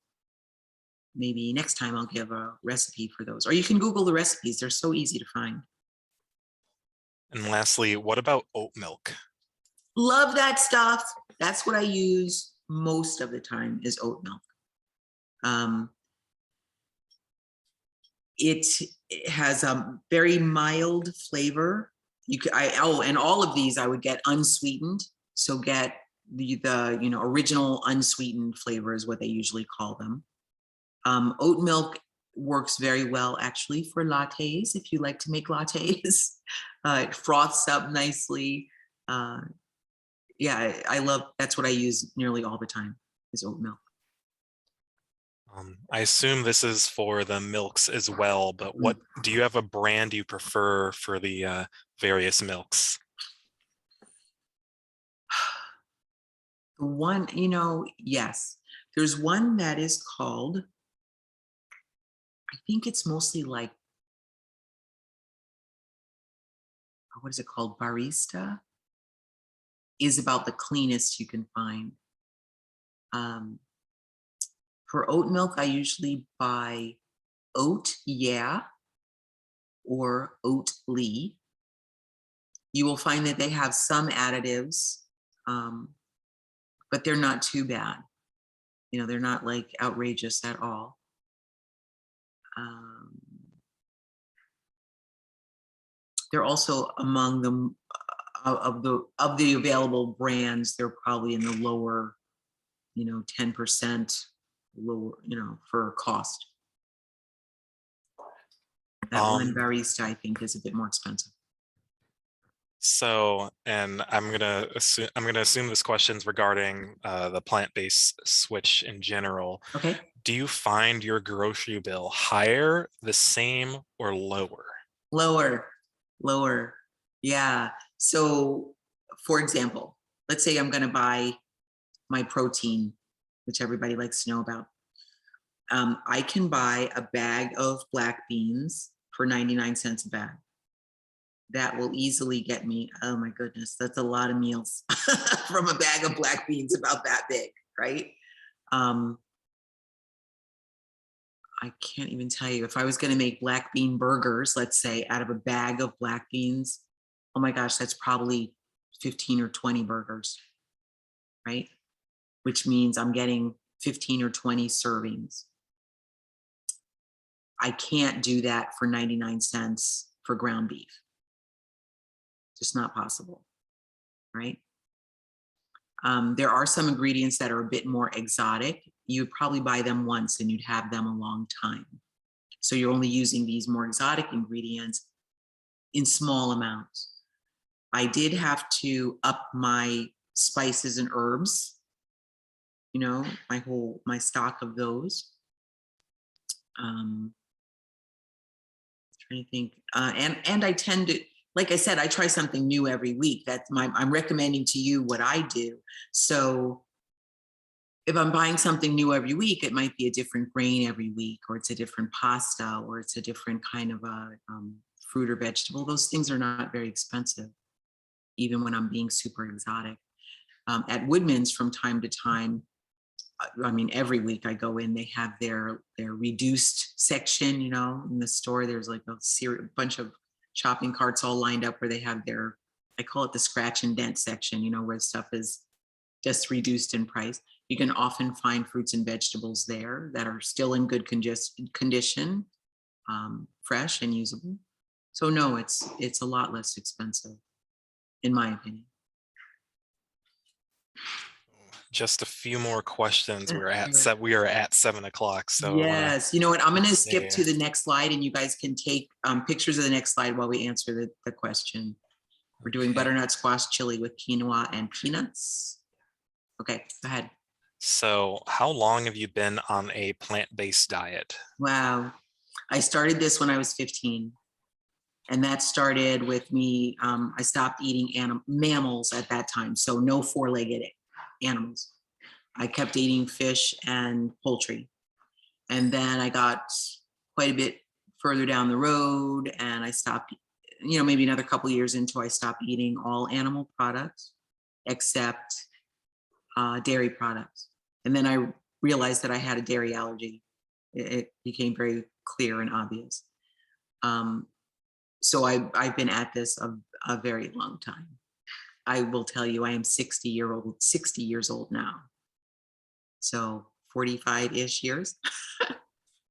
Maybe next time I'll give a recipe for those, or you can Google the recipes. They're so easy to find. And lastly, what about oat milk? Love that stuff. That's what I use most of the time is oat milk. It has a very mild flavor. And all of these I would get unsweetened. So get the original unsweetened flavor is what they usually call them. Oat milk works very well actually for lattes if you like to make lattes. It froths up nicely. Yeah, I love, that's what I use nearly all the time is oat milk. I assume this is for the milks as well, but what do you have a brand you prefer for the various milks? The one, yes, there's one that is called, I think it's mostly like, what is it called? Barista is about the cleanest you can find. For oat milk, I usually buy Oat Yeah or Oatly. You will find that they have some additives, but they're not too bad. They're not like outrageous at all. They're also among them of the available brands. They're probably in the lower, 10% lower, for cost. That one barista, I think, is a bit more expensive. So, and I'm gonna assume this question's regarding the plant-based switch in general. Okay. Do you find your grocery bill higher, the same, or lower? Lower. Yeah. So, for example, let's say I'm going to buy my protein, which everybody likes to know about. I can buy a bag of black beans for 99 cents a bag. That will easily get me, oh my goodness, that's a lot of meals from a bag of black beans about that big, right? I can't even tell you, if I was going to make black bean burgers, let's say, out of a bag of black beans, oh my gosh, that's probably 15 or 20 burgers, right? Which means I'm getting 15 or 20 servings. I can't do that for 99 cents for ground beef. Just not possible, right? There are some ingredients that are a bit more exotic. You'd probably buy them once and you'd have them a long time. So you're only using these more exotic ingredients in small amounts. I did have to up my spices and herbs, my stock of those. Trying to think, and I tend to, like I said, I try something new every week. I'm recommending to you what I do. So if I'm buying something new every week, it might be a different grain every week, or it's a different pasta, or it's a different kind of a fruit or vegetable. Those things are not very expensive, even when I'm being super exotic. At Woodman's from time to time, every week I go in, they have their reduced section, in the store. There's like a bunch of shopping carts all lined up where they have I call it the scratch and dent section, where stuff is just reduced in price. You can often find fruits and vegetables there that are still in good condition, fresh and usable. So no, it's a lot less expensive, in my opinion. Just a few more questions. We are at 7 o'clock. So yes, you know what? I'm going to skip to the next slide, and you guys can take pictures of the next slide while we answer the question. We're doing butternut squash chili with quinoa and peanuts. Okay, go ahead. So how long have you been on a plant-based diet? Wow. I started this when I was 15. And that started with me. I stopped eating mammals at that time. So no four-legged animals. I kept eating fish and poultry. And then I got quite a bit further down the road and I stopped, maybe another couple of years into, I stopped eating all animal products except dairy products. And then I realized that I had a dairy allergy. It became very clear and obvious. So I've been at this a very long time. I will tell you, I am 60 years old now. So 45-ish years.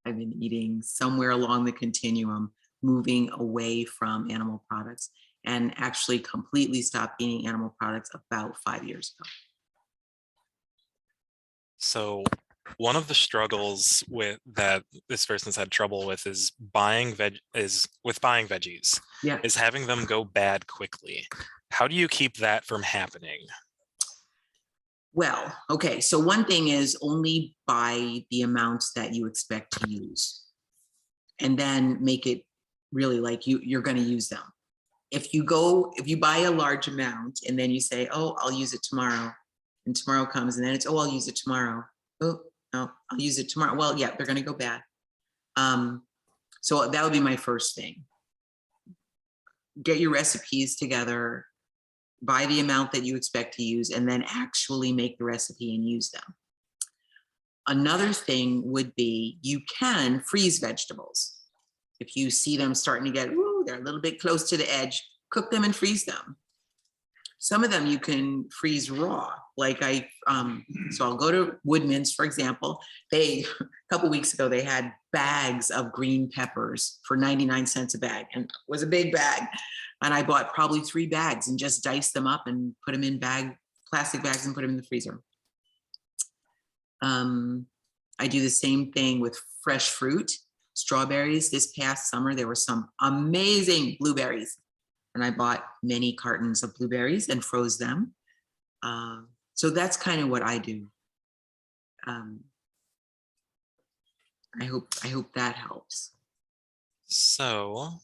I've been eating somewhere along the continuum, moving away from animal products, and actually completely stopped eating animal products about 5 years ago. So one of the struggles that this person's had trouble with is buying veggies, Yeah. is having them go bad quickly. How do you keep that from happening? Well, okay. So one thing is only buy the amounts that you expect to use, and then make it really like you're going to use them. If you buy a large amount and then you say, oh, I'll use it tomorrow, and tomorrow comes and then it's, oh, I'll use it tomorrow. Oh, no, I'll use it tomorrow. Well, yeah, they're going to go bad. So that would be my first thing. Get your recipes together, buy the amount that you expect to use, and then actually make the recipe and use them. Another thing would be you can freeze vegetables. If you see them starting to get, they're a little bit close to the edge, cook them and freeze them. Some of them you can freeze raw. Like so I'll go to Woodman's, for example. A couple weeks ago, they had bags of green peppers for 99 cents a bag, and it was a big bag. And I bought probably 3 bags and just diced them up and put them in plastic bags and put them in the freezer. I do the same thing with fresh fruit, strawberries. This past summer, there were some amazing blueberries, and I bought many cartons of blueberries and froze them. So that's kind of what I do. I hope that helps. So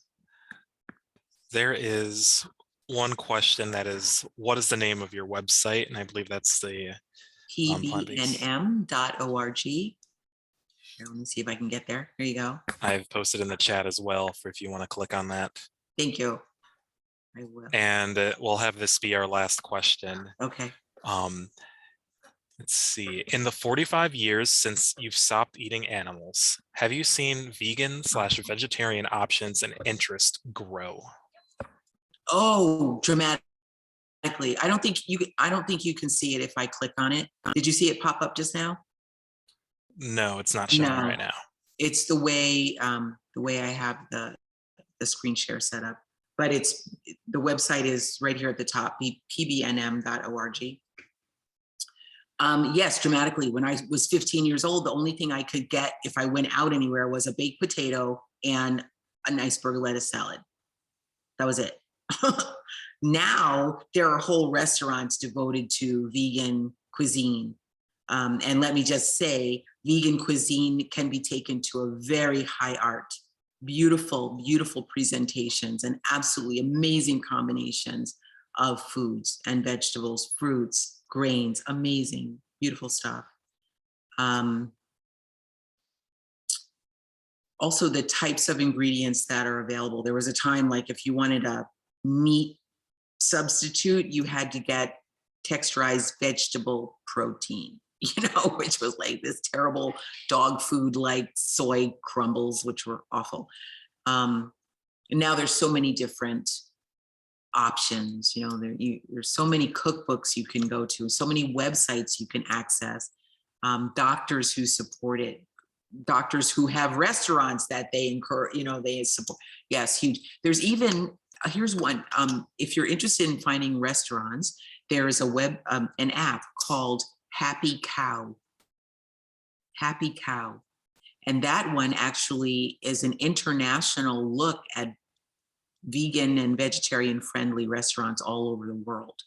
there is one question that is, what is the name of your website? And I believe that's the pbnm.org. Here, let me see if I can get there. Here you go. I've posted in the chat as well for if you want to click on that. Thank you. I will. And we'll have this be our last question. Okay. Let's see. In the 45 years since you've stopped eating animals, have you seen vegan/vegetarian options and interest grow? Oh, dramatically. I don't think you can see it if I click on it. Did you see it pop up just now? No, it's not showing right now. It's the way I have the screen share set up. But the website is right here at the top, pbnm.org. Yes, dramatically. When I was 15 years old, the only thing I could get if I went out anywhere was a baked potato and an iceberg lettuce salad. That was it. Now there are whole restaurants devoted to vegan cuisine. And let me just say, vegan cuisine can be taken to a very high art. Beautiful, beautiful presentations and absolutely amazing combinations of foods and vegetables, fruits, grains, amazing, beautiful stuff. Also the types of ingredients that are available. There was a time like if you wanted a meat substitute, you had to get texturized vegetable protein, which was like this terrible dog food like soy crumbles, which were awful. And now there's so many different options. There's so many cookbooks you can go to, so many websites you can access, doctors who support it, doctors who have restaurants that they encourage, they support. Yes, huge. There's even, here's one, if you're interested in finding restaurants, there is an app called Happy Cow. Happy Cow. And that one actually is an international look at vegan and vegetarian friendly restaurants all over the world.